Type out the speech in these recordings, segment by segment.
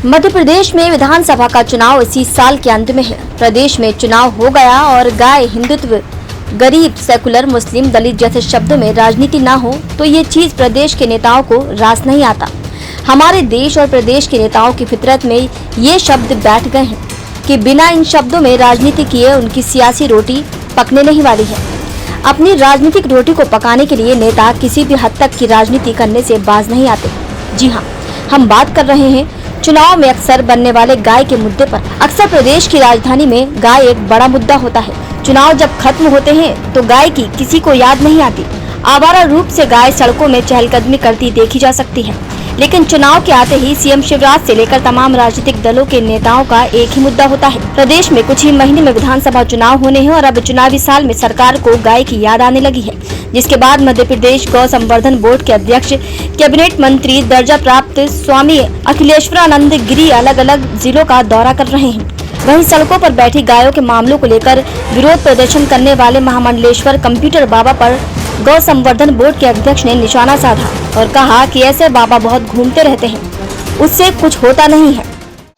मध्य प्रदेश में विधानसभा का चुनाव इसी साल के अंत में है। प्रदेश में चुनाव हो गया और गाय, हिंदुत्व, गरीब, सेकुलर, मुस्लिम, दलित जैसे शब्दों में राजनीति ना हो तो ये चीज प्रदेश के नेताओं को रास नहीं आता। हमारे देश और प्रदेश के नेताओं की फितरत में ये शब्द बैठ गए हैं कि बिना इन शब्दों में राजनीति किए उनकी सियासी रोटी पकने नहीं वाली है। अपनी राजनीतिक रोटी को पकाने के लिए नेता किसी भी हद तक की राजनीति करने से बाज नहीं आते। जी हाँ, हम बात कर रहे हैं चुनाव में अक्सर बनने वाले गाय के मुद्दे पर। अक्सर प्रदेश की राजधानी में गाय एक बड़ा मुद्दा होता है। चुनाव जब खत्म होते हैं तो गाय की किसी को याद नहीं आती। आवारा रूप से गाय सड़कों में चहलकदमी करती देखी जा सकती है, लेकिन चुनाव के आते ही सीएम शिवराज से लेकर तमाम राजनीतिक दलों के नेताओं का एक ही मुद्दा होता है। प्रदेश में कुछ ही महीने में विधानसभा चुनाव होने हैं और अब चुनावी साल में सरकार को गाय की याद आने लगी है, जिसके बाद मध्य प्रदेश गौ संवर्धन बोर्ड के अध्यक्ष, कैबिनेट मंत्री दर्जा प्राप्त स्वामी अखिलेश्वरानंद गिरी अलग अलग जिलों का दौरा कर रहे हैं। वहीं सड़कों पर बैठी गायों के मामलों को लेकर विरोध प्रदर्शन करने वाले महामंडलेश्वर कंप्यूटर बाबा पर गौ संवर्धन बोर्ड के अध्यक्ष ने निशाना साधा और कहा कि ऐसे बाबा बहुत घूमते रहते हैं, उससे कुछ होता नहीं है।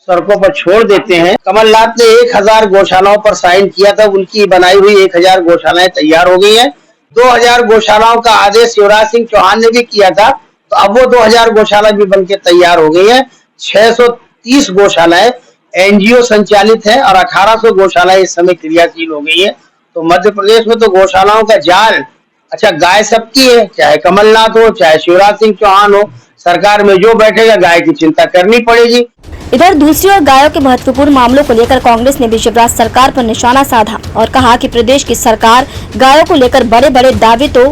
सड़कों पर छोड़ देते हैं। कमलनाथ ने 1000 गौशालाओं पर साइन किया था, उनकी बनाई हुई 1000 गौशालाएं तैयार हो गई हैं। 2000 गौशालाओं का आदेश शिवराज सिंह चौहान ने भी किया था, तो अब वो 2000 गौशाला भी बनके तैयार हो गई है। 630 गौशालाएं एनजीओ संचालित है और 1800 गौशालाएं इस समय क्रियाशील हो गई है। तो मध्य प्रदेश में तो गौशालाओं का जाल, अच्छा गाय सबकी है, चाहे कमलनाथ हो चाहे शिवराज सिंह चौहान हो, सरकार में जो बैठेगा गाय की चिंता करनी पड़ेगी। इधर दूसरी ओर गायों के महत्वपूर्ण मामलों को लेकर कांग्रेस ने भी शिवराज सरकार पर निशाना साधा और कहा कि प्रदेश की सरकार गायों को लेकर बड़े बड़े दावे तो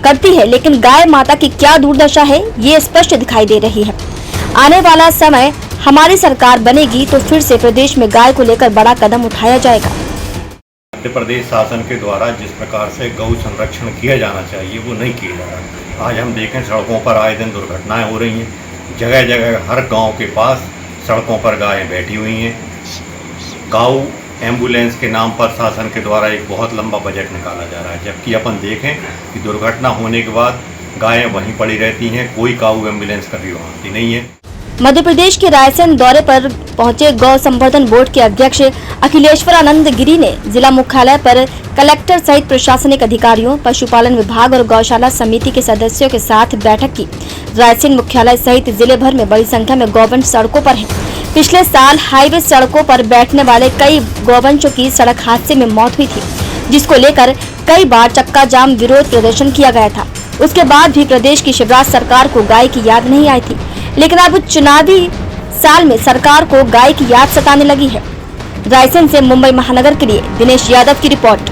करती है, लेकिन गाय माता की क्या दुर्दशा है ये स्पष्ट दिखाई दे रही है। आने वाला समय हमारी सरकार बनेगी तो फिर से प्रदेश में गाय को लेकर बड़ा कदम उठाया जाएगा। मध्य प्रदेश शासन के द्वारा जिस प्रकार से गौ संरक्षण किया जाना चाहिए वो नहीं किया जा रहा। आज हम देखें सड़कों पर आए दिन दुर्घटनाएं हो रही हैं। जगह जगह हर गांव के पास सड़कों पर गायें बैठी हुई हैं। गौ एम्बुलेंस के नाम पर शासन के द्वारा एक बहुत लंबा बजट निकाला जा रहा है, जबकि अपन देखें कि दुर्घटना होने के बाद गायें वहीं पड़ी रहती हैं, कोई गौ एम्बुलेंस कभी वहाँ आती नहीं है। मध्य प्रदेश के रायसेन दौरे पर पहुंचे गौ संवर्धन बोर्ड के अध्यक्ष अखिलेश्वरानंद गिरी ने जिला मुख्यालय पर कलेक्टर सहित प्रशासनिक अधिकारियों, पशुपालन विभाग और गौशाला समिति के सदस्यों के साथ बैठक की। रायसेन मुख्यालय सहित जिले भर में बड़ी संख्या में गौवंश सड़कों पर हैं। पिछले साल हाईवे सड़कों पर बैठने वाले कई गौवंशों की सड़क हादसे में मौत हुई थी, जिसको लेकर कई बार चक्का जाम विरोध प्रदर्शन किया गया था। उसके बाद भी प्रदेश की शिवराज सरकार को गाय की याद नहीं आई थी, लेकिन अब चुनावी साल में सरकार को गाय की याद सताने लगी है। रायसेन से मुंबई महानगर के लिए दिनेश यादव की रिपोर्ट।